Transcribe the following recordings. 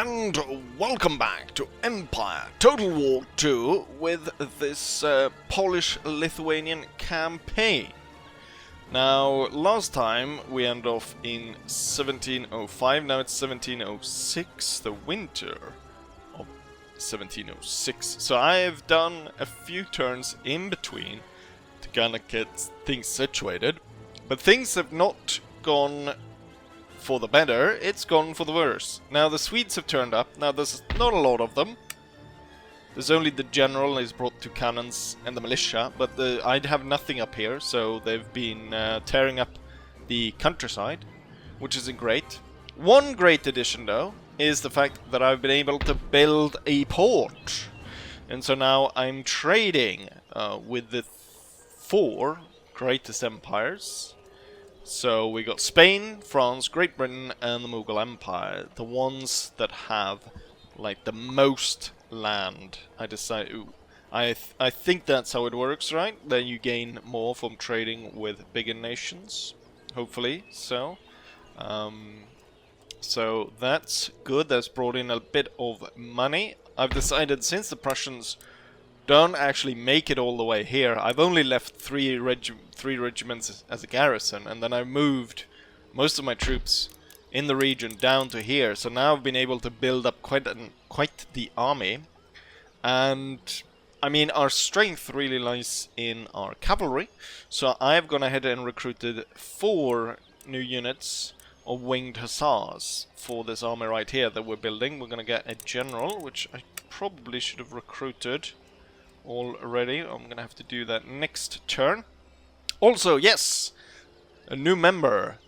And welcome back to Empire Total War 2 with this Polish-Lithuanian campaign. Now, last time we ended off in 1705, now it's 1706, the winter of 1706. So I have done a few turns in between to kind of get things situated, but things have not gone for the better, it's gone for the worse. Now the Swedes have turned up. Now there's not a lot of them. There's only the general is brought to cannons and the militia, but I'd have nothing up here, so they've been tearing up the countryside, which isn't great. One great addition though is the fact that I've been able to build a port. And so now I'm trading with the four greatest empires. So we got Spain, France, Great Britain, and the Mughal Empire. The ones that have, like, the most land. I think that's how it works, right? Then you gain more from trading with bigger nations. Hopefully, so. So that's good. That's brought in a bit of money. I've decided, since the Prussians don't actually make it all the way here, I've only left three regiments as a garrison, and then I moved most of my troops in the region down to here. So now I've been able to build up quite the army, and I mean our strength really lies in our cavalry. So I've gone ahead and recruited 4 new units of winged hussars for this army right here that we're building. We're gonna get a general, which I probably should have recruited already. I'm gonna have to do that next turn. Also, yes, a new member,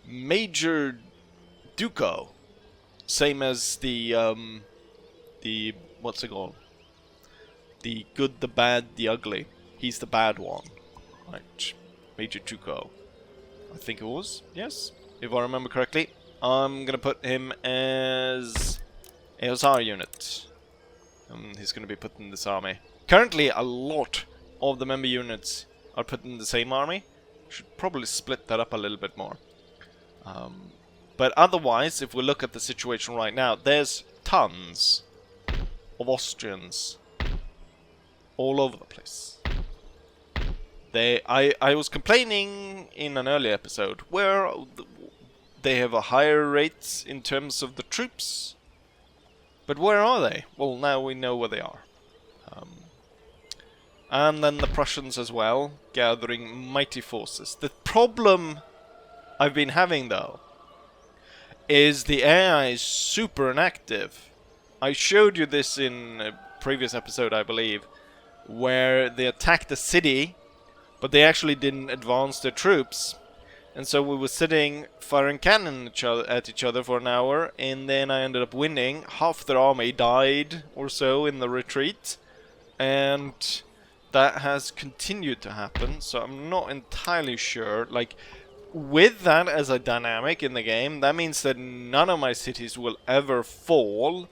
Major Duco, same as the what's it called? The good, the bad, the ugly. He's the bad one, right? Major Duco, I think it was. Yes, if I remember correctly. I'm gonna put him as a hussar unit. He's gonna be put in this army. Currently, a lot of the member units are put in the same army. Should probably split that up a little bit more. But otherwise, if we look at the situation right now, there's tons of Austrians all over the place. I was complaining in an earlier episode where they have a higher rate in terms of the troops. But where are they? Well, now we know where they are. And then the Prussians as well, gathering mighty forces. The problem I've been having, though, is the AI is super inactive. I showed you this in a previous episode, I believe, where they attacked a city, but they actually didn't advance their troops. And so we were sitting firing cannon at each other for an hour, and then I ended up winning. Half their army died or so in the retreat, and that has continued to happen, so I'm not entirely sure. Like, with that as a dynamic in the game, that means that none of my cities will ever fall,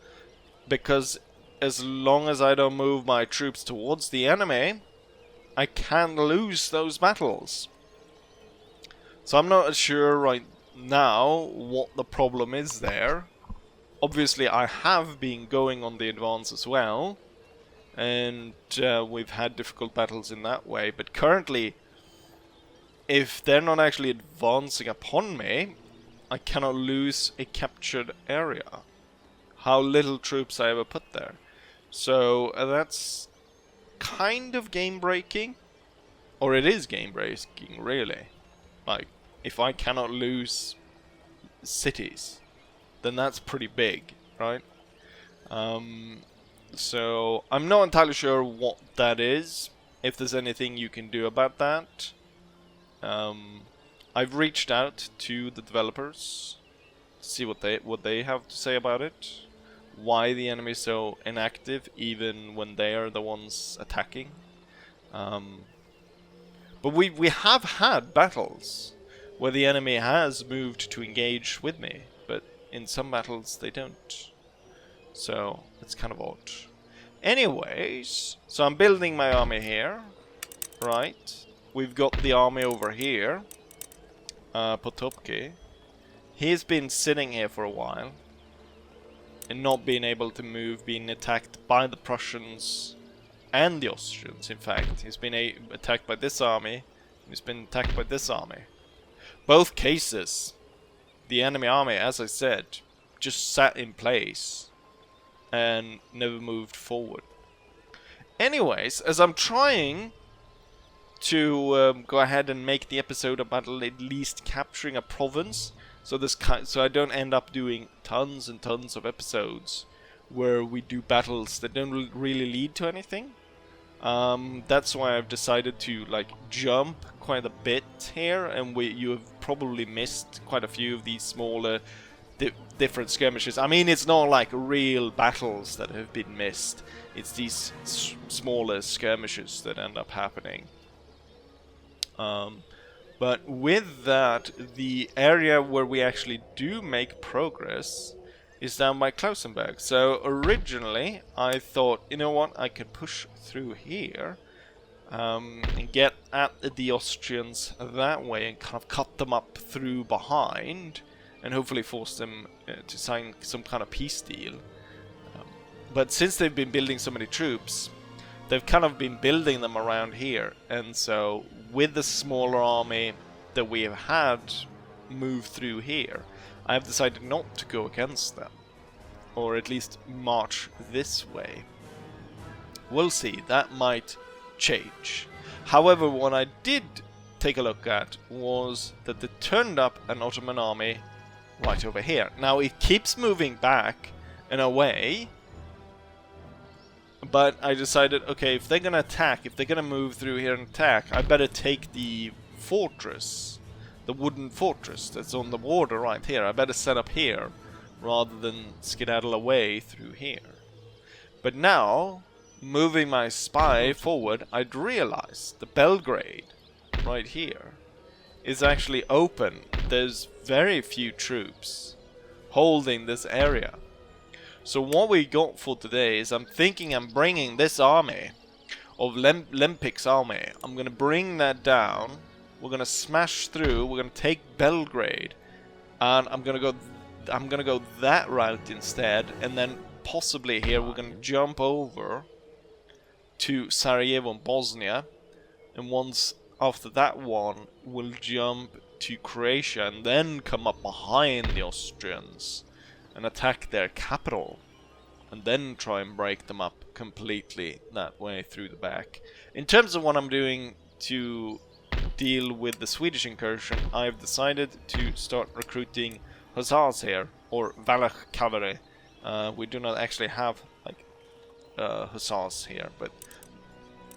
because as long as I don't move my troops towards the enemy, I can lose those battles. So I'm not sure right now what the problem is there. Obviously I have been going on the advance as well, and we've had difficult battles in that way, but currently, if they're not actually advancing upon me, I cannot lose a captured area. How little troops I ever put there. So that's kind of game breaking, or it is game breaking really. Like, if I cannot lose cities, then that's pretty big, right? So I'm not entirely sure what that is, if there's anything you can do about that. I've reached out to the developers to see what they have to say about it. Why the enemy is so inactive even when they are the ones attacking. But we have had battles where the enemy has moved to engage with me, but in some battles they don't. So it's kind of odd. Anyways, so I'm building my army here, right? We've got the army over here, Potopki. He's been sitting here for a while. and not being able to move, being attacked by the Prussians and the Austrians. In fact, he's been attacked by this army, he's been attacked by this army. Both cases, the enemy army, as I said, just sat in place and never moved forward. Anyways, as I'm trying to go ahead and make the episode about at least capturing a province, so I don't end up doing tons and tons of episodes where we do battles that don't really lead to anything. That's why I've decided to like jump quite a bit here, and you have probably missed quite a few of these smaller different skirmishes. I mean, it's not like real battles that have been missed. It's these smaller skirmishes that end up happening. But with that, the area where we actually do make progress is down by Klausenberg. So originally I thought, you know what, I could push through here and get at the Austrians that way and kind of cut them up through behind and hopefully force them to sign some kind of peace deal. But since they've been building so many troops, they've kind of been building them around here, and so with the smaller army that we have had move through here, I have decided not to go against them, or at least march this way. We'll see, that might change. However, what I did take a look at was that they turned up an Ottoman army right over here. Now it keeps moving back and away, but I decided, okay, if they're gonna attack, if they're gonna move through here and attack, I better take the fortress, the wooden fortress that's on the border right here. I better set up here rather than skedaddle away through here. But now, moving my spy forward, I'd realized the Belgrade right here is actually open. There's very few troops holding this area. So what we got for today is I'm thinking I'm bringing this army of Lempic's army. I'm gonna bring that down. We're gonna smash through. We're gonna take Belgrade, and I'm gonna go that route instead. And then possibly here we're gonna jump over to Sarajevo and Bosnia, and once after that one we'll jump to Croatia and then come up behind the Austrians and attack their capital, and then try and break them up completely that way through the back. In terms of what I'm doing to deal with the Swedish incursion, I've decided to start recruiting hussars here, or Wallach cavalry. We do not actually have like hussars here, but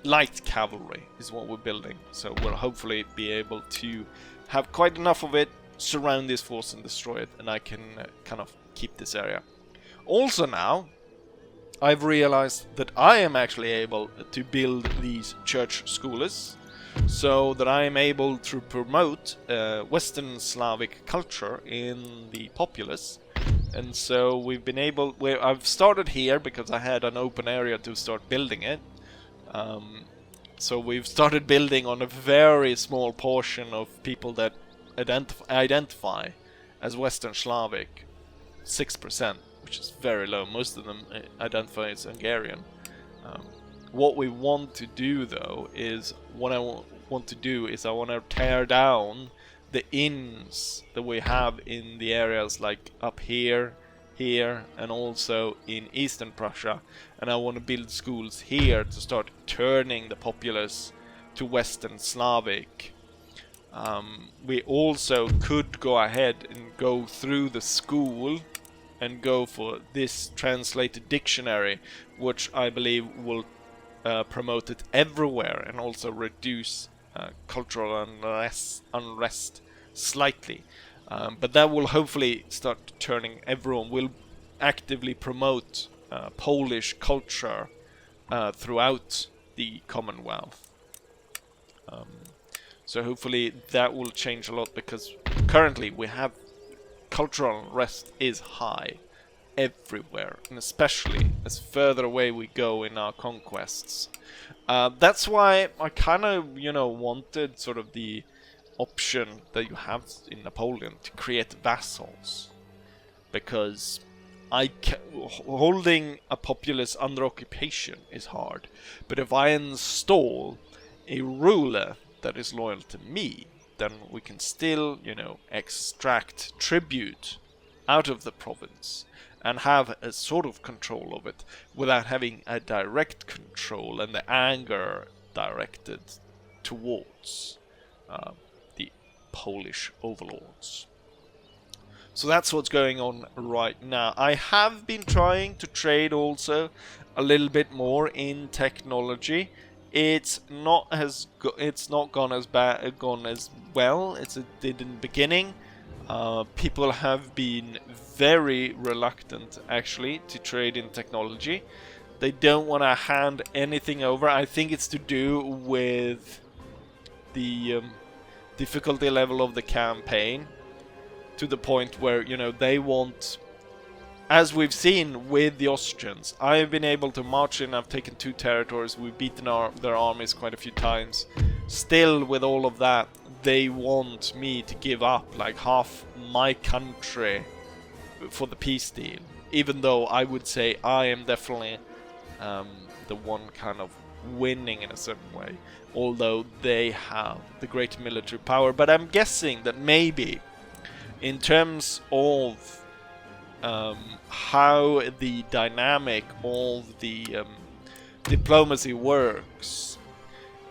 light cavalry is what we're building. So we'll hopefully be able to have quite enough of it, surround this force and destroy it, and I can kind of keep this area. Also now, I've realized that I am actually able to build these church schools, so that I am able to promote Western Slavic culture in the populace. And so we've been able, I've started here because I had an open area to start building it. So we've started building on a very small portion of people that identify as Western Slavic, 6%, which is very low. Most of them identify as Hungarian. What we want to do though is, I want to tear down the inns that we have in the areas like up here, and also in Eastern Prussia, and I want to build schools here to start turning the populace to Western Slavic. We also could go ahead and go through the school and go for this translated dictionary, which I believe will promote it everywhere and also reduce cultural unrest slightly. But that will hopefully start turning everyone. Will actively promote Polish culture throughout the Commonwealth. So hopefully that will change a lot, because currently we have cultural unrest is high everywhere, and especially as further away we go in our conquests. That's why I kind of, wanted sort of the option that you have in Napoleon to create vassals, because holding a populace under occupation is hard, but if I install a ruler that is loyal to me, then we can still, you know, extract tribute out of the province and have a sort of control of it without having a direct control and the anger directed towards the Polish overlords. So that's what's going on right now. I have been trying to trade also a little bit more in technology. It's not gone as well as it did in the beginning. People have been very reluctant actually to trade in technology. They don't want to hand anything over. I think it's to do with the difficulty level of the campaign, to the point where, you know, they want, as we've seen with the Austrians, I've been able to march in, I've taken 2 territories, we've beaten their armies quite a few times. Still, with all of that, they want me to give up like half my country for the peace deal, even though I would say I am definitely the one kind of winning in a certain way, although they have the great military power. But I'm guessing that maybe in terms of how the dynamic of the diplomacy works,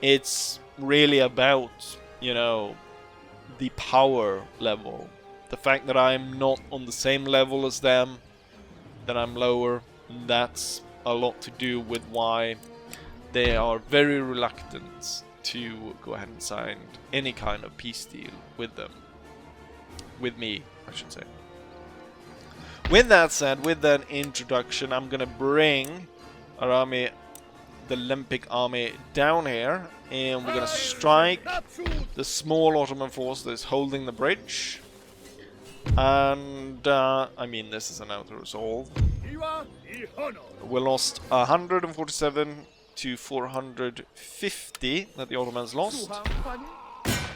it's really about, you know, the power level. The fact that I'm not on the same level as them, that I'm lower, that's a lot to do with why they are very reluctant to go ahead and sign any kind of peace deal with them. With me, I should say. With that said, with that introduction, I'm gonna bring our army, the Olympic army, down here, and we're gonna strike the small Ottoman force that is holding the bridge. And I mean, this is an auto resolve. We lost 147 to 450 that the Ottomans lost,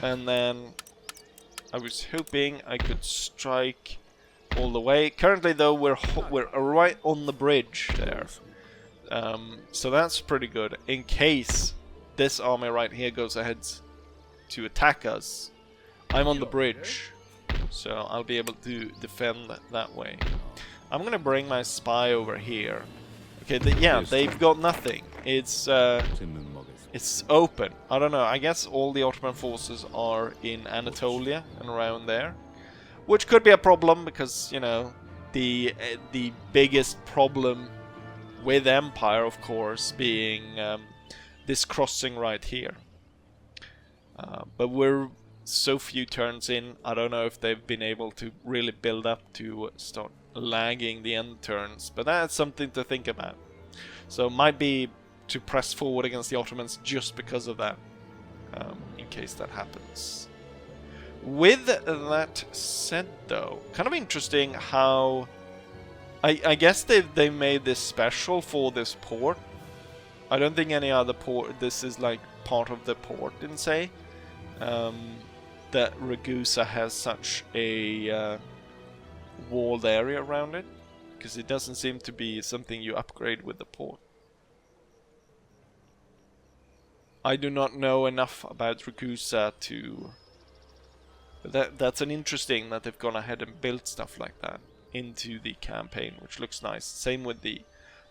and then I was hoping I could strike all the way. Currently, though, we're right on the bridge there, so that's pretty good. In case this army right here goes ahead to attack us, I'm on the bridge, so I'll be able to defend that way. I'm gonna bring my spy over here. Okay, yeah, they've got nothing. It's open. I don't know. I guess all the Ottoman forces are in Anatolia and around there, which could be a problem because, you know, the biggest problem with Empire, of course, being this crossing right here. But we're so few turns in. I don't know if they've been able to really build up to start lagging the end turns, but that's something to think about. So it might be to press forward against the Ottomans just because of that, in case that happens. With that said, though, kind of interesting how I guess they made this special for this port. I don't think any other port, this is like part of the port in, say, that Ragusa has such a walled area around it, because it doesn't seem to be something you upgrade with the port. I do not know enough about Ragusa to... That's an interesting that they've gone ahead and built stuff like that into the campaign, which looks nice. Same with the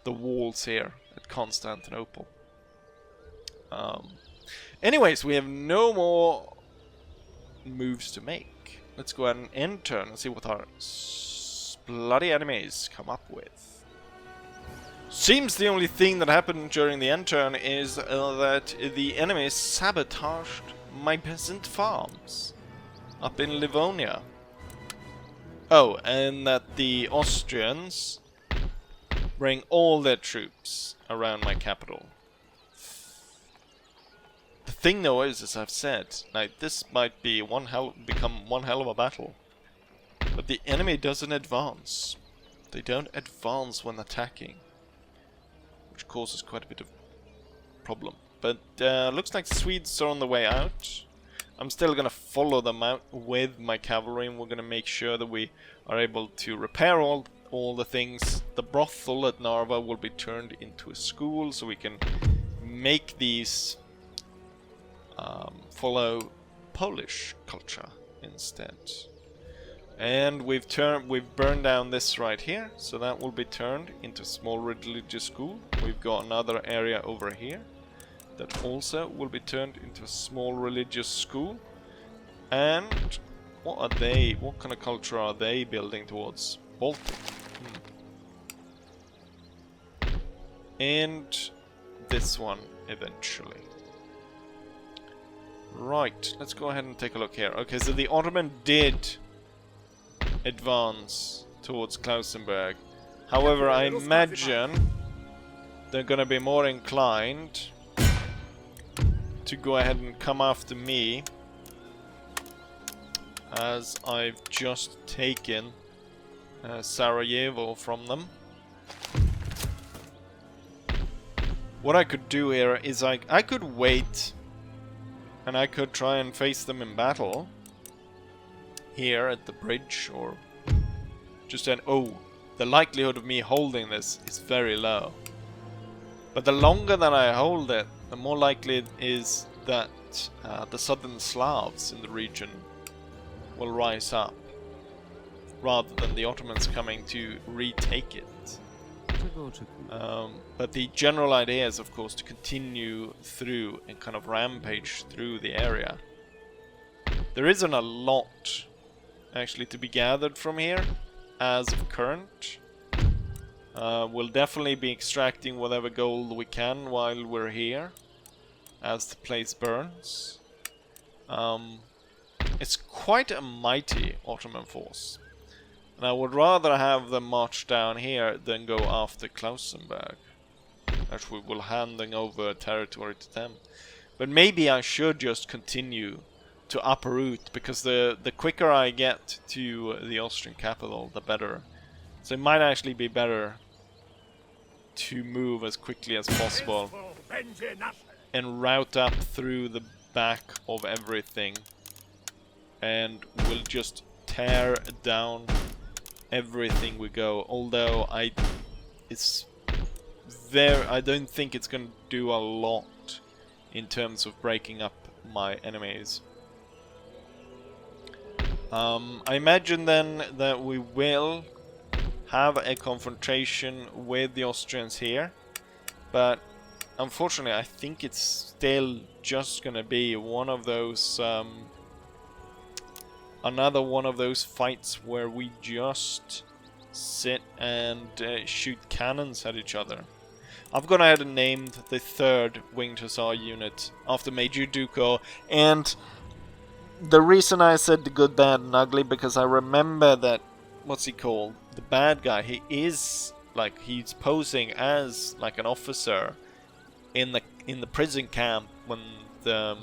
walls here at Constantinople. Anyways, we have no more moves to make. Let's go ahead and end turn and see what our bloody enemies come up with. Seems the only thing that happened during the end turn is that the enemies sabotaged my peasant farms up in Livonia. Oh, and that the Austrians bring all their troops around my capital. The thing though is, as I've said, like, this might be become one hell of a battle. But the enemy doesn't advance. They don't advance when attacking, which causes quite a bit of problem. But looks like the Swedes are on the way out. I'm still gonna follow them out with my cavalry, and we're gonna make sure that we are able to repair all all the things. The brothel at Narva will be turned into a school, so we can make these follow Polish culture instead. And we've burned down this right here, so that will be turned into a small religious school. We've got another area over here that also will be turned into a small religious school. And what are they? What kind of culture are they building towards? Baltic. And this one eventually. Right, let's go ahead and take a look here. Okay, so the Ottoman did advance towards Klausenberg. However, I imagine they're gonna be more inclined to go ahead and come after me, as I've just taken Sarajevo from them. What I could do here is I could wait, and I could try and face them in battle here at the bridge, or just an... Oh, the likelihood of me holding this is very low. But the longer that I hold it, the more likely it is that the southern Slavs in the region will rise up, rather than the Ottomans coming to retake it. But the general idea is, of course, to continue through and kind of rampage through the area. There isn't a lot actually to be gathered from here as of current. We'll definitely be extracting whatever gold we can while we're here, as the place burns. It's quite a mighty Ottoman force, and I would rather have them march down here than go after Klausenberg. Actually, we'll handing over territory to them. But maybe I should just continue to uproot, because the quicker I get to the Austrian capital, the better. So it might actually be better to move as quickly as possible and route up through the back of everything, and we'll just tear down everything we go. Although I don't think it's going to do a lot in terms of breaking up my enemies. I imagine then that we will have a confrontation with the Austrians here, but unfortunately I think it's still just gonna be one of those another one of those fights where we just sit and shoot cannons at each other. I've gone ahead and named the 3rd Winged Hussar unit after Major Duco, and the reason I said the good, bad and ugly, because I remember that, what's he called? The bad guy, he is like, he's posing as like an officer in the prison camp when the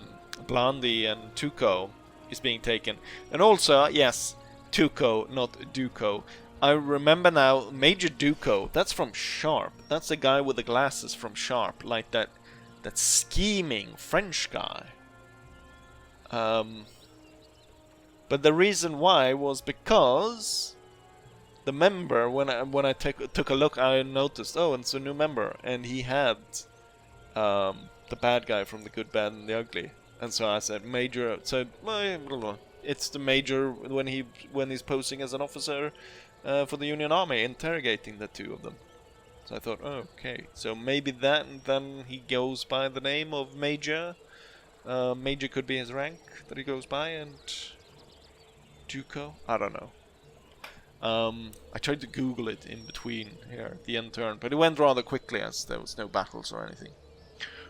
Blondie and Tuco is being taken. And also, yes, Tuco, not Duco. I remember now, Major Duco, that's from Sharp. That's the guy with the glasses from Sharp, like that scheming French guy. But the reason why was because the member, when I took a look, I noticed, oh, it's a new member, and he had the bad guy from the Good, Bad, and the Ugly, and so I said Major. So it's the Major when he's posing as an officer for the Union Army, interrogating the two of them. So I thought, oh, okay, so maybe that, and then he goes by the name of Major. Major could be his rank that he goes by, and Duco? I don't know. I tried to Google it in between here, the end turn, but it went rather quickly as there was no battles or anything.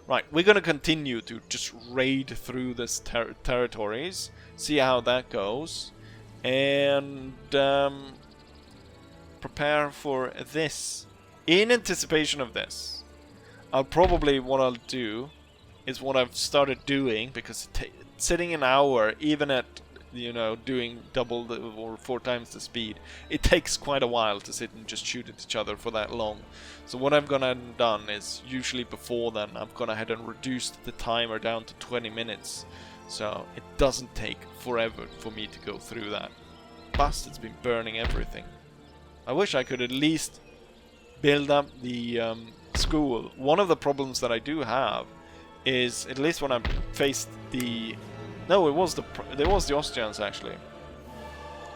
Right, we're going to continue to just raid through this territories, see how that goes, and prepare for this. In anticipation of this, what I'll do is what I've started doing, because sitting an hour, even at, doing double or 4 times the speed, it takes quite a while to sit and just shoot at each other for that long. So what I've gone ahead and done is, usually before then, I've gone ahead and reduced the timer down to 20 minutes. So it doesn't take forever for me to go through that. Bastard's been burning everything. I wish I could at least build up the school. One of the problems that I do have is, at least when I faced the... No, it was the Austrians actually.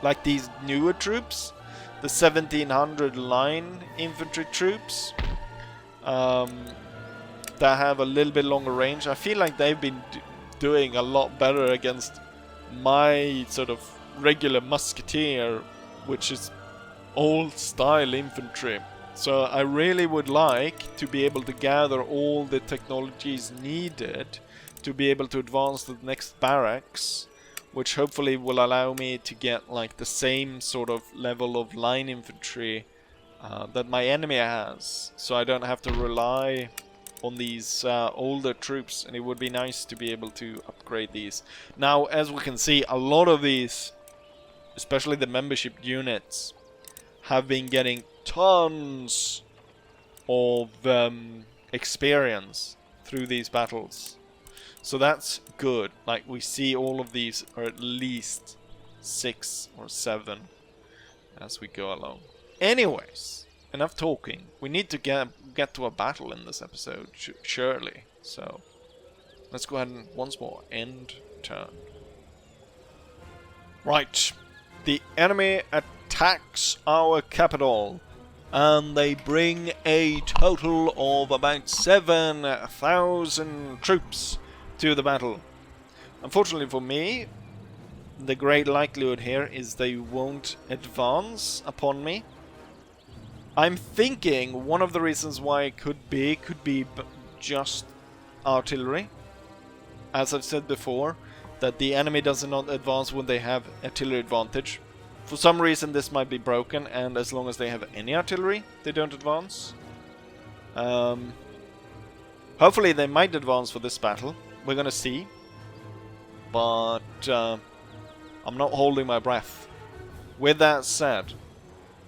Like these newer troops, the 1700 line infantry troops, that have a little bit longer range. I feel like they've been doing a lot better against my sort of regular musketeer, which is old style infantry. So I really would like to be able to gather all the technologies needed to be able to advance to the next barracks, which hopefully will allow me to get like the same sort of level of line infantry that my enemy has, so I don't have to rely on these older troops, and it would be nice to be able to upgrade these. Now, as we can see, a lot of these, especially the membership units, have been getting tons of experience through these battles. So that's good. Like, we see all of these are at least 6 or 7 as we go along. Anyways, enough talking. We need to get to a battle in this episode, surely. So let's go ahead and once more end turn. Right. The enemy attacks our capital, and they bring a total of about 7,000 troops to the battle. Unfortunately for me, the great likelihood here is they won't advance upon me. I'm thinking one of the reasons why it could be just artillery. As I've said before, that the enemy does not advance when they have artillery advantage. For some reason this might be broken, and as long as they have any artillery, they don't advance. Hopefully they might advance for this battle. We're gonna see. But I'm not holding my breath. With that said,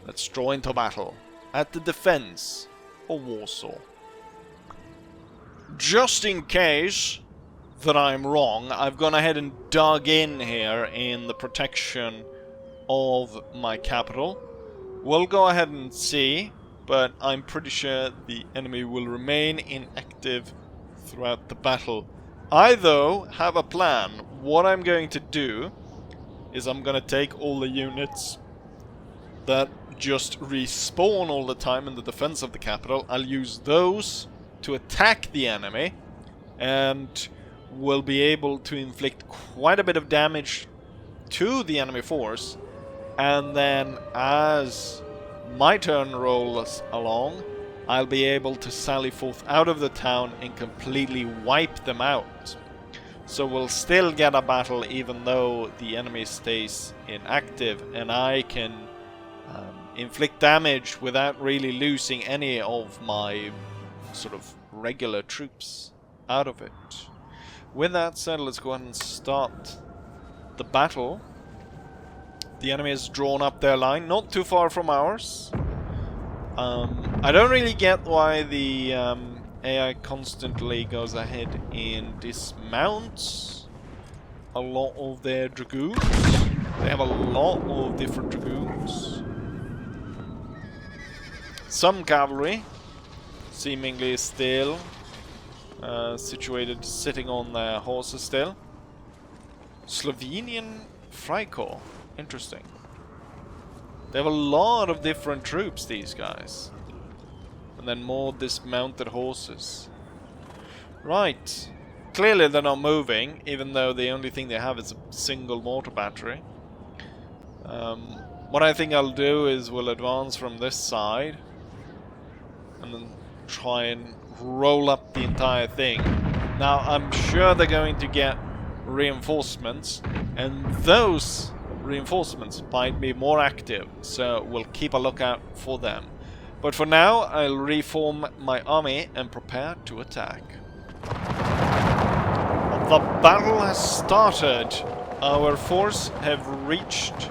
let's draw into battle at the defense of Warsaw. Just in case that I'm wrong, I've gone ahead and dug in here in the protection of my capital. We'll go ahead and see, but I'm pretty sure the enemy will remain inactive throughout the battle. I, though, have a plan. What I'm going to do is I'm going to take all the units that just respawn all the time in the defense of the capital. I'll use those to attack the enemy, and will be able to inflict quite a bit of damage to the enemy force. And then, as my turn rolls along, I'll be able to sally forth out of the town and completely wipe them out. So we'll still get a battle even though the enemy stays inactive, and I can inflict damage without really losing any of my sort of regular troops out of it. With that said, let's go ahead and start the battle. The enemy has drawn up their line, not too far from ours. I don't really get why the AI constantly goes ahead and dismounts a lot of their dragoons. They have a lot of different dragoons. Some cavalry, seemingly still situated, sitting on their horses still. Lithuanian Freikorps. Interesting. They have a lot of different troops, these guys. And then more dismounted horses. Right. Clearly they're not moving, even though the only thing they have is a single mortar battery. What I think I'll do is we'll advance from this side, and then try and roll up the entire thing. Now, I'm sure they're going to get reinforcements, and those reinforcements might be more active, so we'll keep a lookout for them. But for now, I'll reform my army and prepare to attack. The battle has started. Our force have reached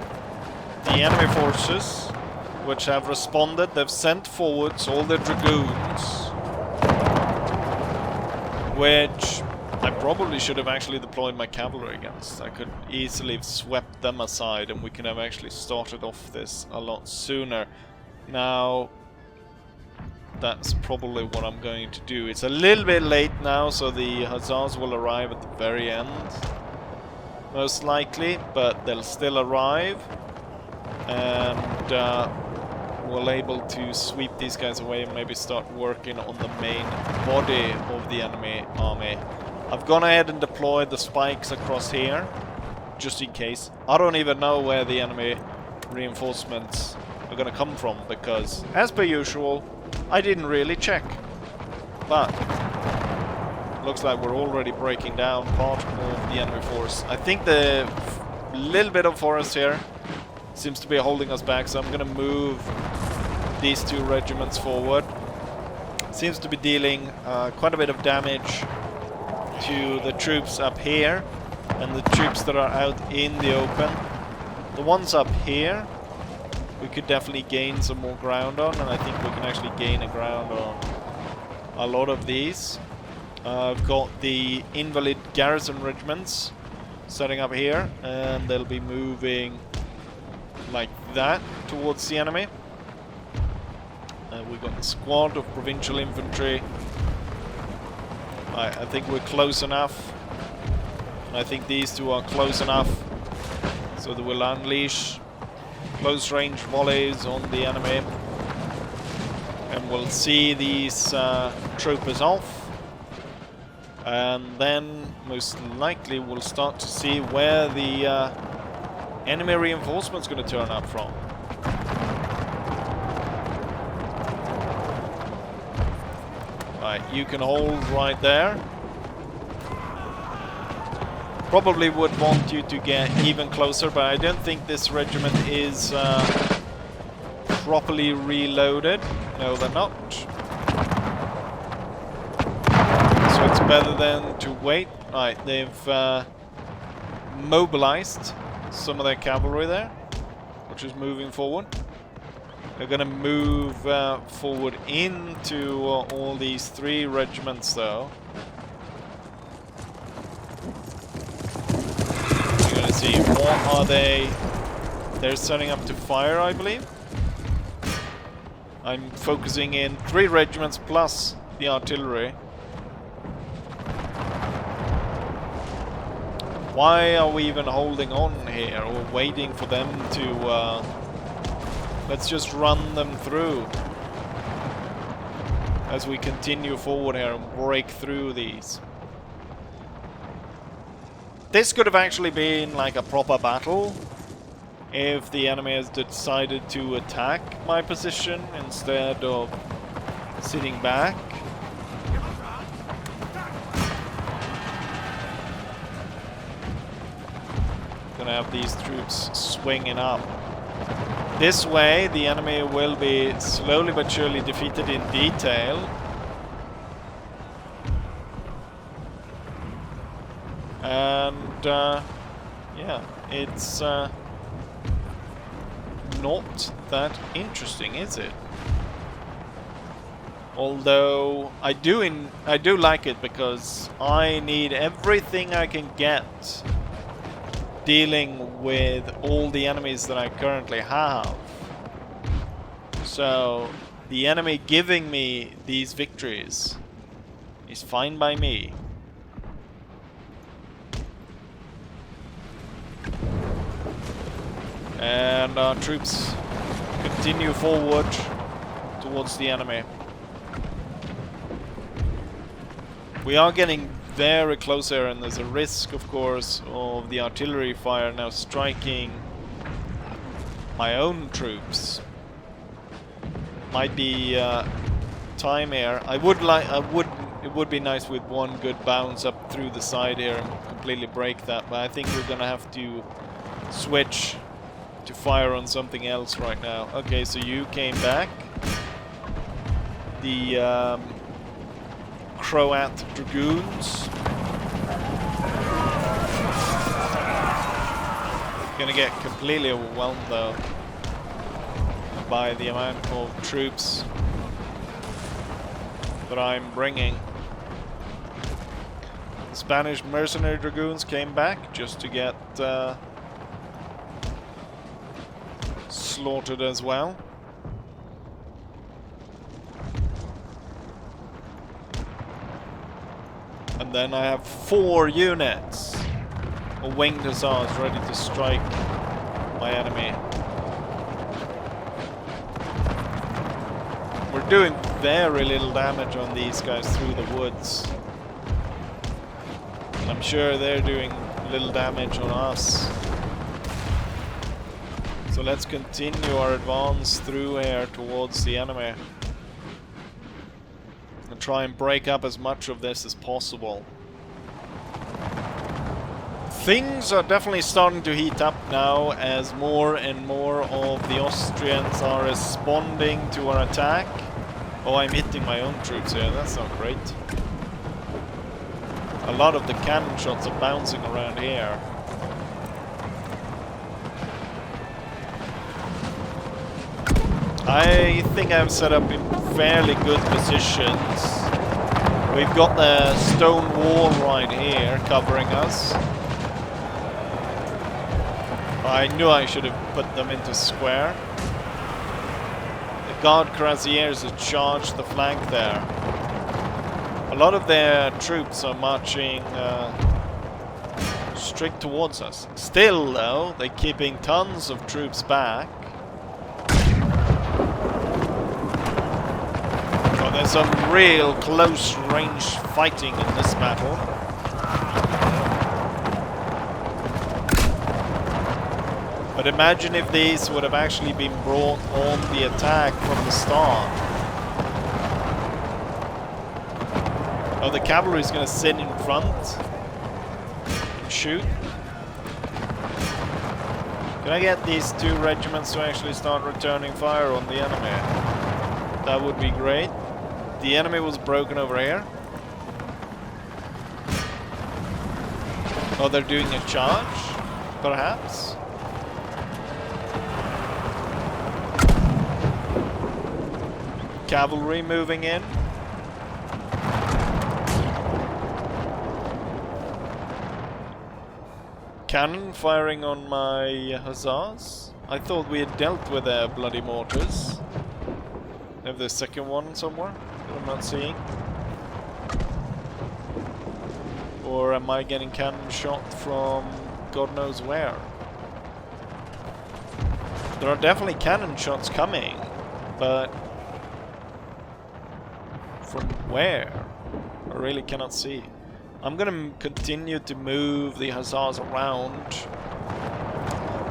the enemy forces, which have responded. They've sent forwards all their dragoons, which I probably should have actually deployed my cavalry against. I could easily have swept them aside, and we could have actually started off this a lot sooner. Now, that's probably what I'm going to do. It's a little bit late now, so the hussars will arrive at the very end, most likely, but they'll still arrive, and we'll able to sweep these guys away and maybe start working on the main body of the enemy army. I've gone ahead and deployed the spikes across here, just in case. I don't even know where the enemy reinforcements are going to come from, because, as per usual, I didn't really check. But looks like we're already breaking down part of the enemy force. I think the little bit of forest here seems to be holding us back, so I'm going to move these two regiments forward. Seems to be dealing quite a bit of damage to the troops up here and the troops that are out in the open. The ones up here we could definitely gain some more ground on, and I think we can actually gain a ground on a lot of these. I've got the invalid garrison regiments setting up here, and they'll be moving like that towards the enemy. We've got a squad of provincial infantry. I think we're close enough. And I think these two are close enough so that we'll unleash close range volleys on the enemy. And we'll see these troopers off. And then most likely we'll start to see where the enemy reinforcement's going to turn up from. Right, you can hold right there. Probably would want you to get even closer, but I don't think this regiment is properly reloaded. No, they're not. So it's better than to wait. Right, they've mobilized some of their cavalry there, which is moving forward. They're going to move forward into all these three regiments, though. You're going to see, what are they? They're setting up to fire, I believe. I'm focusing in 3 regiments plus the artillery. Why are we even holding on here, or waiting for them to... let's just run them through as we continue forward here and break through these. This could have actually been like a proper battle if the enemy has decided to attack my position instead of sitting back. Gonna have these troops swinging up. This way, the enemy will be slowly but surely defeated in detail. And, yeah, it's not that interesting, is it? Although, I do like it because I need everything I can get dealing with all the enemies that I currently have. So the enemy giving me these victories is fine by me. And our troops continue forward towards the enemy. We are getting very close here, and there's a risk, of course, of the artillery fire now striking my own troops. Might be time here. It would be nice with one good bounce up through the side here and completely break that, but I think we're gonna have to switch to fire on something else right now. Okay, so you came back. The Croat Dragoons. Gonna get completely overwhelmed though by the amount of troops that I'm bringing. The Spanish mercenary dragoons came back just to get slaughtered as well. And then I have 4 units of winged hussars ready to strike my enemy. We're doing very little damage on these guys through the woods. And I'm sure they're doing little damage on us. So let's continue our advance through here towards the enemy. And try and break up as much of this as possible. Things are definitely starting to heat up now as more and more of the Austrians are responding to our attack. Oh, I'm hitting my own troops here, that's not great. A lot of the cannon shots are bouncing around here. I think I've set up in fairly good positions. We've got the stone wall right here covering us. I knew I should have put them into square. The Guard Cuirassiers have charged the flank there. A lot of their troops are marching straight towards us. Still, though, they're keeping tons of troops back. Oh, there's some real close-range fighting in this battle. But imagine if these would have actually been brought on the attack from the start. Oh, the cavalry is going to sit in front and shoot. Can I get these 2 regiments to actually start returning fire on the enemy? That would be great. The enemy was broken over here. Oh, they're doing a charge, perhaps? Cavalry moving in. Cannon firing on my hussars. I thought we had dealt with their bloody mortars. They have the second one somewhere that I'm not seeing. Or am I getting cannon shot from God knows where? There are definitely cannon shots coming, but from where? I really cannot see. I'm gonna continue to move the hussars around.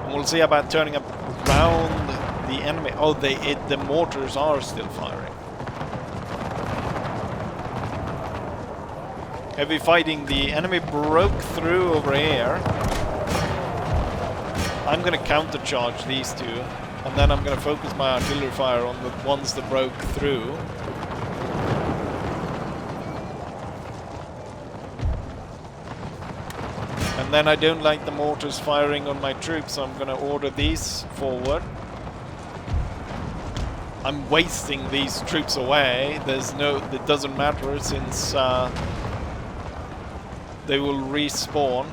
And we'll see about turning up around the enemy. Oh, the mortars are still firing. Heavy fighting. The enemy broke through over here. I'm gonna countercharge these 2. And then I'm gonna focus my artillery fire on the ones that broke through. And then I don't like the mortars firing on my troops, so I'm going to order these forward. I'm wasting these troops away. It doesn't matter since they will respawn.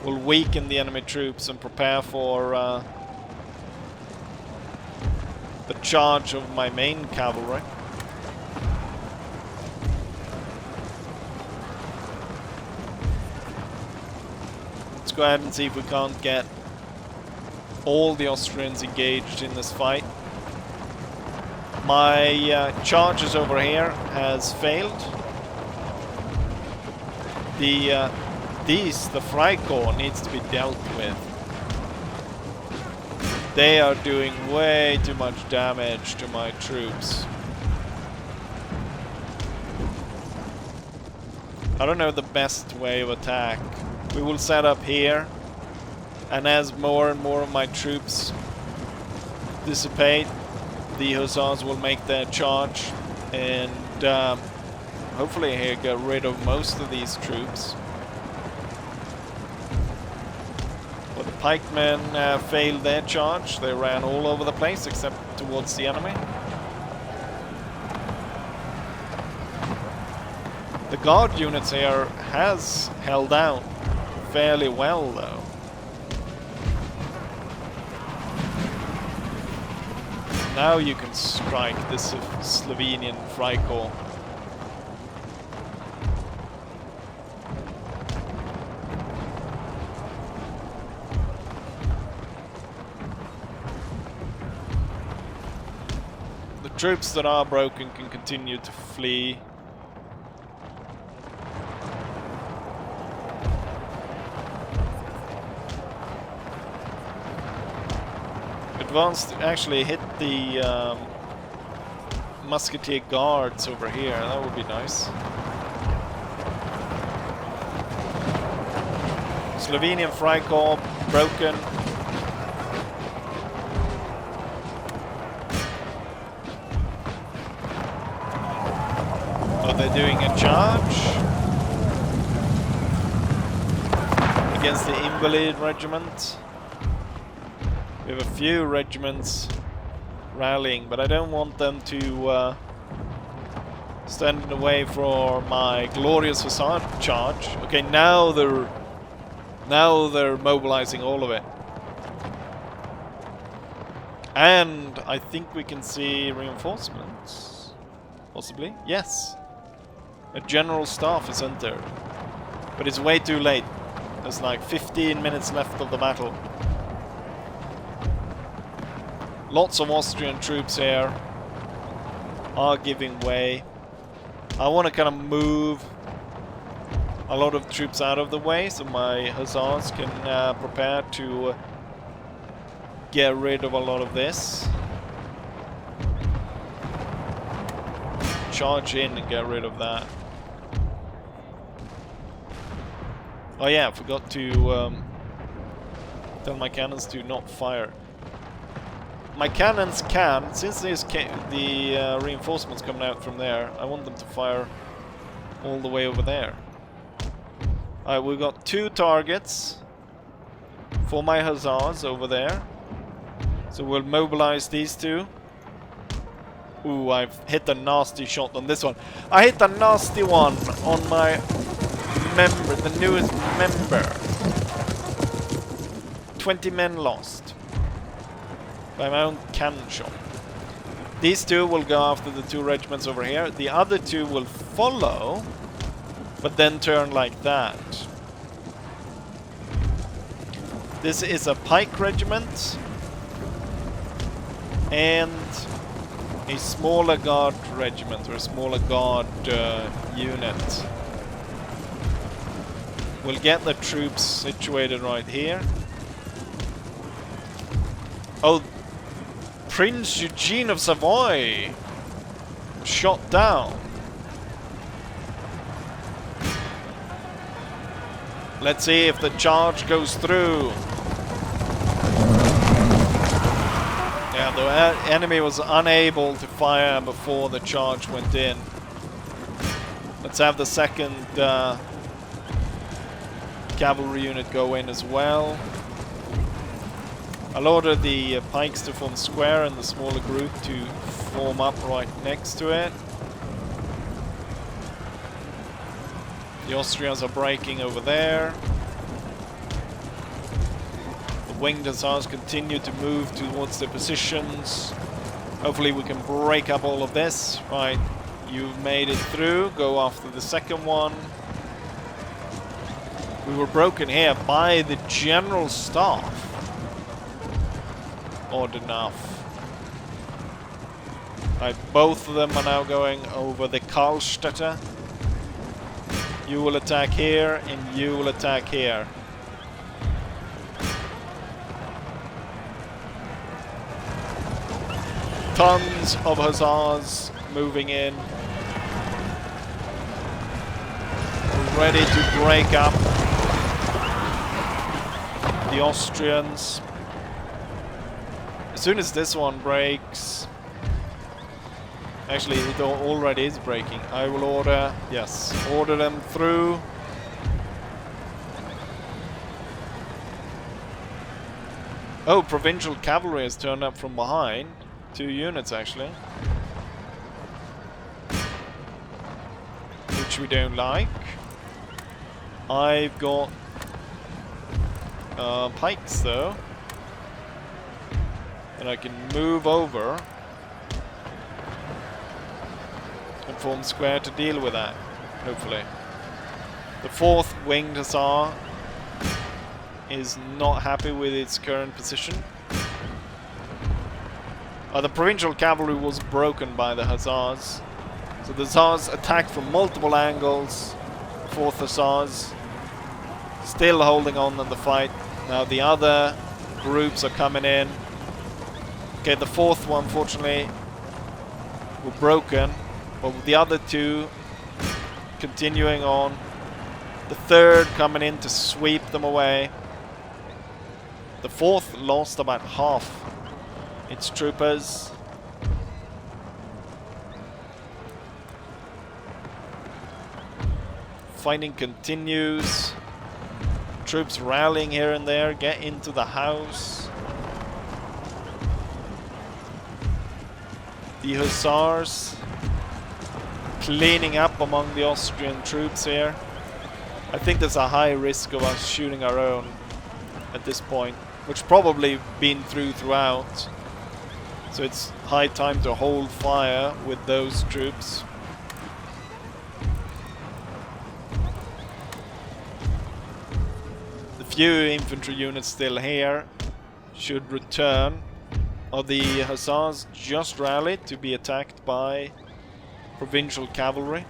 We'll weaken the enemy troops and prepare for the charge of my main cavalry. Let's go ahead and see if we can't get all the Austrians engaged in this fight. My charges over here has failed. The Freikorps needs to be dealt with. They are doing way too much damage to my troops. I don't know the best way of attack. We will set up here, and as more and more of my troops dissipate, the hussars will make their charge, and hopefully here get rid of most of these troops. But the pikemen failed their charge. They ran all over the place except towards the enemy. The guard units here has held out fairly well, though. Now you can strike this Slovenian Freikorps. troops that are broken can continue to flee. Advanced actually hit the musketeer guards over here. That would be nice. Slovenian Freikorps broken. Are they doing a charge against the Invalid regiment? We have a few regiments rallying, but I don't want them to stand in the way for my glorious facade charge. Okay, now they're mobilizing all of it. And I think we can see reinforcements. Possibly? Yes. A general staff is entered. But it's way too late. There's like 15 minutes left of the battle. Lots of Austrian troops here are giving way. I want to kind of move a lot of troops out of the way so my hussars can prepare to get rid of a lot of this. Charge in and get rid of that. Oh yeah, I forgot to tell my cannons to not fire. My cannons can, since there's the reinforcements coming out from there, I want them to fire all the way over there. Alright, we've got 2 targets for my hussars over there. So we'll mobilize these 2. Ooh, I've hit a nasty shot on this one. I hit a nasty one on my member, the newest member. 20 men lost by my own cannon shot. These 2 will go after the 2 regiments over here. The other 2 will follow, but then turn like that. This is a pike regiment and a smaller guard regiment, or a smaller guard unit. We'll get the troops situated right here. Oh, Prince Eugene of Savoy shot down. Let's see if the charge goes through. Yeah, the enemy was unable to fire before the charge went in. Let's have the second cavalry unit go in as well. I'll order the pikes to form square and the smaller group to form up right next to it. The Austrians are breaking over there. The winged hussars continue to move towards their positions. Hopefully we can break up all of this. Right, you've made it through. Go after the second one. We were broken here by the general staff. Odd enough. Right, both of them are now going over the Karlstädter. You will attack here, and you will attack here. Tons of hussars moving in. We're ready to break up the Austrians. As soon as this one breaks... Actually, it already is breaking. I will order... Yes, order them through. Oh, provincial cavalry has turned up from behind. 2 units, actually. Which we don't like. I've got... pikes, though. And I can move over and form square to deal with that, hopefully. The 4th Winged Hussar is not happy with its current position. The provincial cavalry was broken by the hussars. So the hussars attacked from multiple angles. 4th hussars still holding on in the fight. Now the other groups are coming in. Okay, the 4th one, unfortunately, were broken. But with the other 2 continuing on. The 3rd coming in to sweep them away. The 4th lost about half its troopers. Fighting continues. Troops rallying here and there. Get into the house. The hussars cleaning up among the Austrian troops here. I think there's a high risk of us shooting our own at this point, which probably been throughout. So it's high time to hold fire with those troops. The few infantry units still here should return. The hussars just rallied to be attacked by provincial cavalry.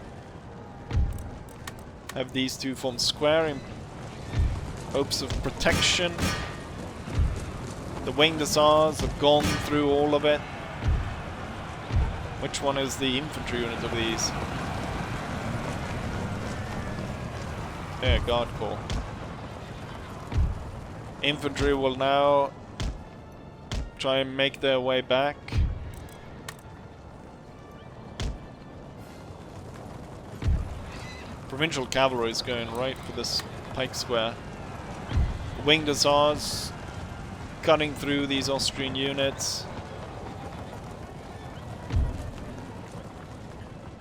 Have these 2 form square in hopes of protection. The winged hussars have gone through all of it. Which one is the infantry unit of these? Yeah, guard corps. Infantry will now try and make their way back. Provincial cavalry is going right for this pike square. Winged hussars cutting through these Austrian units.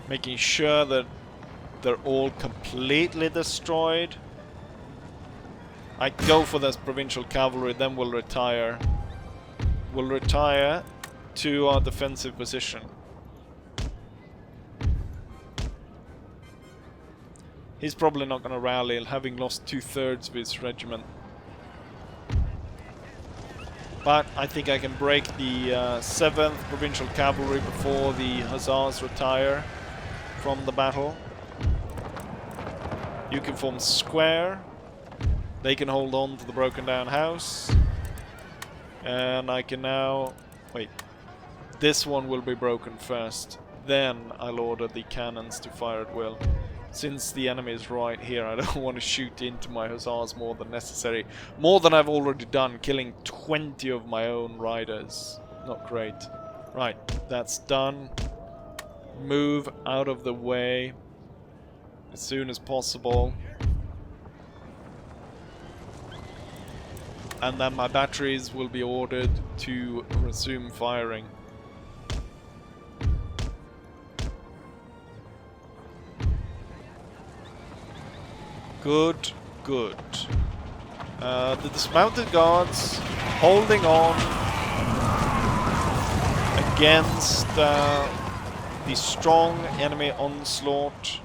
Making sure that they're all completely destroyed. I go for this provincial cavalry, then we'll retire. We'll retire to our defensive position. He's probably not going to rally, having lost 2/3 of his regiment. But I think I can break the 7th Provincial Cavalry before the Hussars retire from the battle. You can form square. They can hold on to the broken down house. And I can now... Wait. This one will be broken first. Then I'll order the cannons to fire at will. Since the enemy is right here, I don't want to shoot into my hussars more than necessary. More than I've already done, killing 20 of my own riders. Not great. Right, that's done. Move out of the way as soon as possible. And then my batteries will be ordered to resume firing. Good, good. The dismounted guards holding on against the strong enemy onslaught.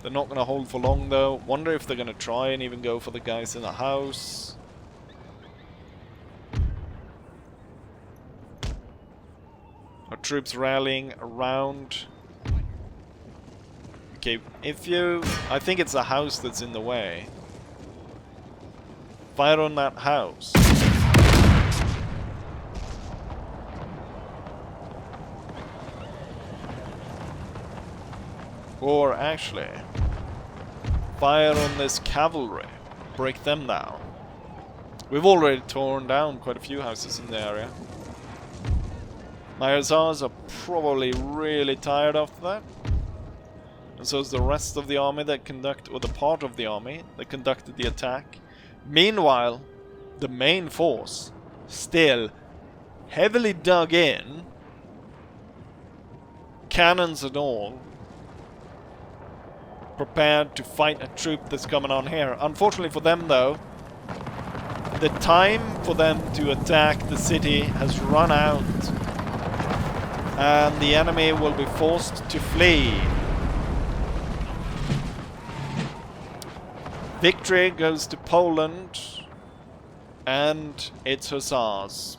They're not going to hold for long though. Wonder if they're going to try and even go for the guys in the house. Our troops rallying around. Okay, if you... I think it's the house that's in the way. Fire on that house. Or actually, fire on this cavalry. Break them down. We've already torn down quite a few houses in the area. My hussars are probably really tired after that. And so is the rest of the army that or the part of the army that conducted the attack. Meanwhile, the main force, still heavily dug in, cannons and all, prepared to fight a troop that's coming on here. Unfortunately for them though, the time for them to attack the city has run out, and the enemy will be forced to flee. Victory goes to Poland and its hussars.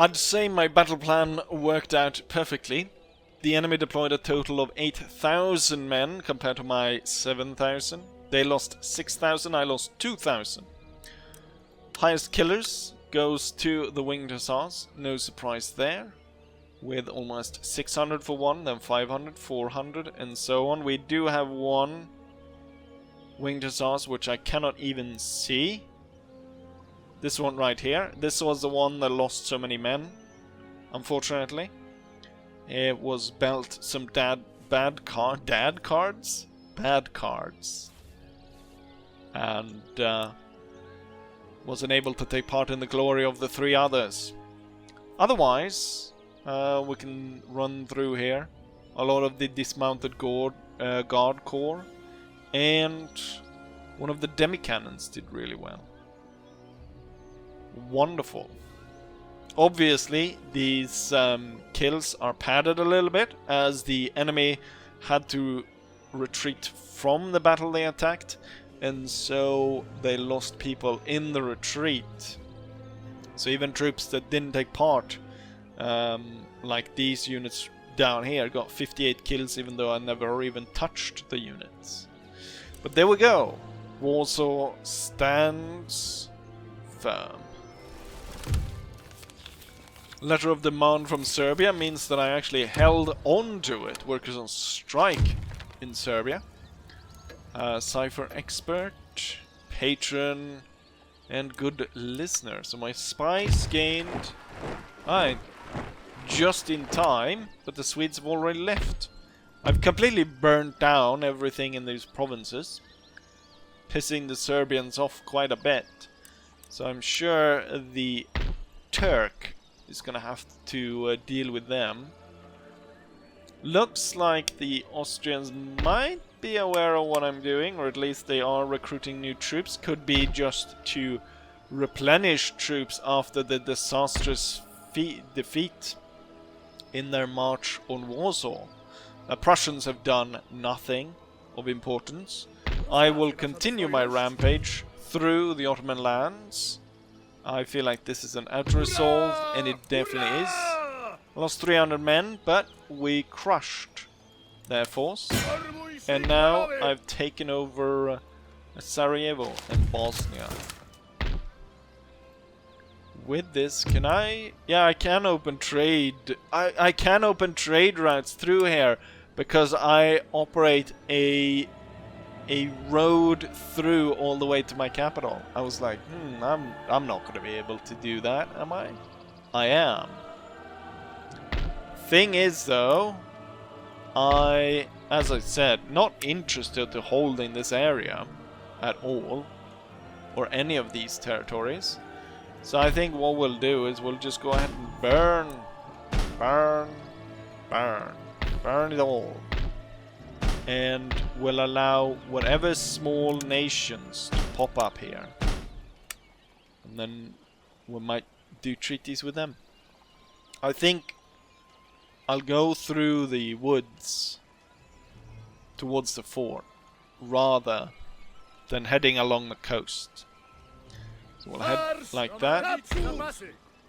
I'd say my battle plan worked out perfectly. The enemy deployed a total of 8,000 men compared to my 7,000. They lost 6,000, I lost 2,000. Highest killers goes to the winged hussars, no surprise there. With almost 600 for one, then 500, 400, and so on. We do have one winged hussars which I cannot even see. This one right here. This was the one that lost so many men, unfortunately. It was built some bad cards, and wasn't able to take part in the glory of the 3 others. Otherwise, we can run through here. A lot of the dismounted guard corps, and one of the demi-cannons did really well. Wonderful. Obviously, these kills are padded a little bit, as the enemy had to retreat from the battle they attacked, and so they lost people in the retreat. So even troops that didn't take part, like these units down here, got 58 kills even though I never even touched the units. But there we go. Warsaw stands firm. Letter of demand from Serbia means that I actually held on to it. Workers on strike in Serbia. Cipher expert, patron, and good listener. So my spies gained just in time, but the Swedes have already left. I've completely burnt down everything in these provinces, pissing the Serbians off quite a bit. So I'm sure the Turk is gonna have to deal with them. Looks like the Austrians might be aware of what I'm doing, or at least they are recruiting new troops. Could be just to replenish troops after the disastrous defeat in their march on Warsaw. The Prussians have done nothing of importance. I will continue my rampage through the Ottoman lands. I feel like this is an out-resolve, and it definitely is. I lost 300 men, but we crushed their force. And now I've taken over Sarajevo and Bosnia. With this, can I... Yeah, I can open trade. I can open trade routes through here, because I operate a road through all the way to my capital. I was like, I'm not going to be able to do that, am I? I am. Thing is, though, as I said, not interested to holding this area at all, or any of these territories. So I think what we'll do is we'll just go ahead and burn it all. And we'll allow whatever small nations to pop up here. And then we might do treaties with them. I think I'll go through the woods towards the fort rather than heading along the coast. So we'll head like that.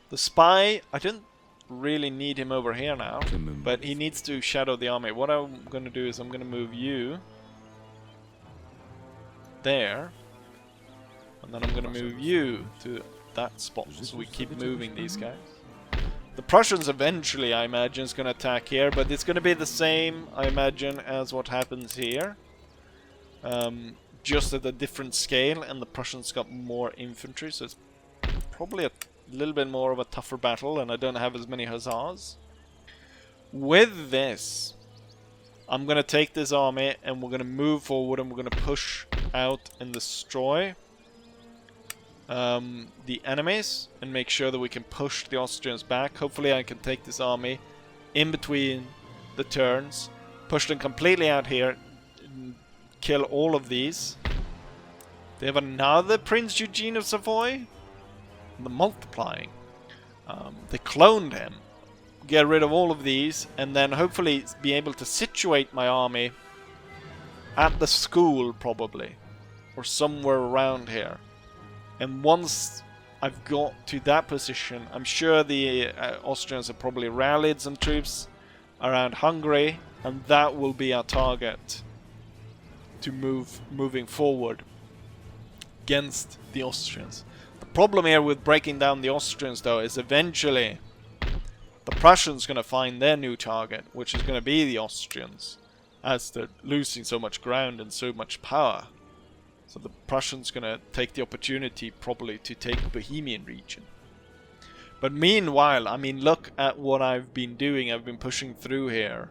The spy, I don't really need him over here now, but he needs to shadow the army. What I'm going to do is I'm going to move you there, and then I'm going to move you to that spot, so we keep moving these guys. The Prussians eventually, I imagine, is going to attack here, but it's going to be the same, I imagine, as what happens here. Just at a different scale, and the Prussians got more infantry, so it's probably a little bit more of a tougher battle, and I don't have as many hussars. With this, I'm going to take this army, and we're going to move forward, and we're going to push out and destroy the enemies, and make sure that we can push the Austrians back. Hopefully I can take this army in between the turns, push them completely out here, kill all of these. They have another Prince Eugene of Savoy. The multiplying. They cloned him. Get rid of all of these, and then hopefully be able to situate my army at the school, probably, or somewhere around here. And once I've got to that position, I'm sure the Austrians have probably rallied some troops around Hungary, and that will be our target to moving forward against the Austrians. The problem here with breaking down the Austrians, though, is eventually the Prussians going to find their new target, which is going to be the Austrians, as they're losing so much ground and so much power. So the Prussians going to take the opportunity probably to take Bohemian region. But meanwhile, I mean, look at what I've been doing. I've been pushing through here,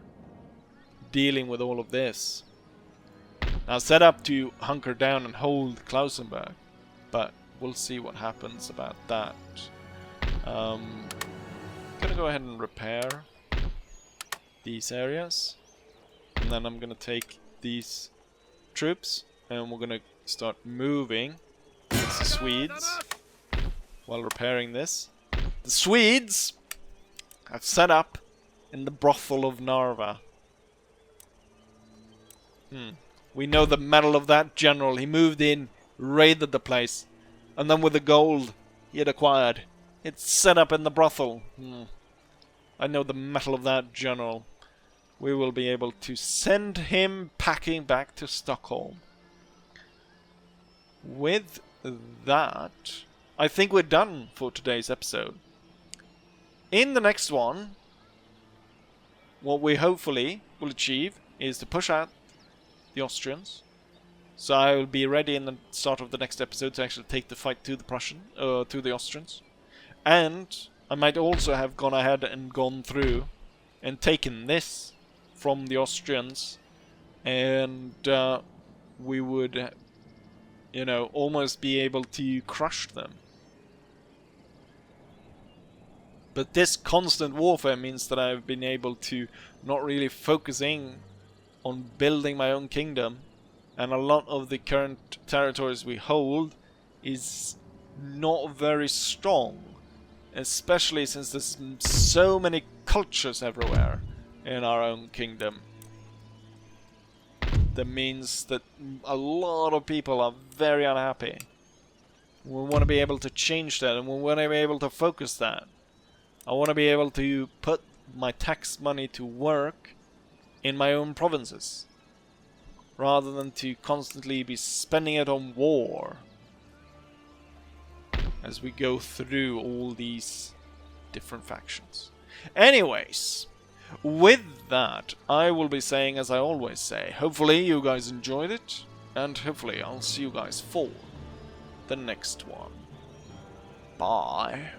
dealing with all of this. Now set up to hunker down and hold Klausenberg, but we'll see what happens about that. Gonna go ahead and repair these areas, and then I'm gonna take these troops and we're gonna start moving against the Swedes while repairing this. The Swedes have set up in the brothel of Narva. We know the mettle of that general. He moved in, raided the place, and then with the gold he had acquired, it's set up in the brothel. I know the mettle of that general. We will be able to send him packing back to Stockholm. With that, I think we're done for today's episode. In the next one, what we hopefully will achieve is to push out the Austrians. So I will be ready in the start of the next episode to actually take the fight to the Austrians. And I might also have gone ahead and gone through and taken this from the Austrians, and we would, you know, almost be able to crush them. But this constant warfare means that I've been able to not really focusing on building my own kingdom, and a lot of the current territories we hold is not very strong, especially since there's so many cultures everywhere in our own kingdom. That means that a lot of people are very unhappy. We want to be able to change that, and we want to be able to focus that. I want to be able to put my tax money to work in my own provinces, rather than to constantly be spending it on war as we go through all these different factions. Anyways, with that, I will be saying as I always say, hopefully you guys enjoyed it, and hopefully I'll see you guys for the next one. Bye.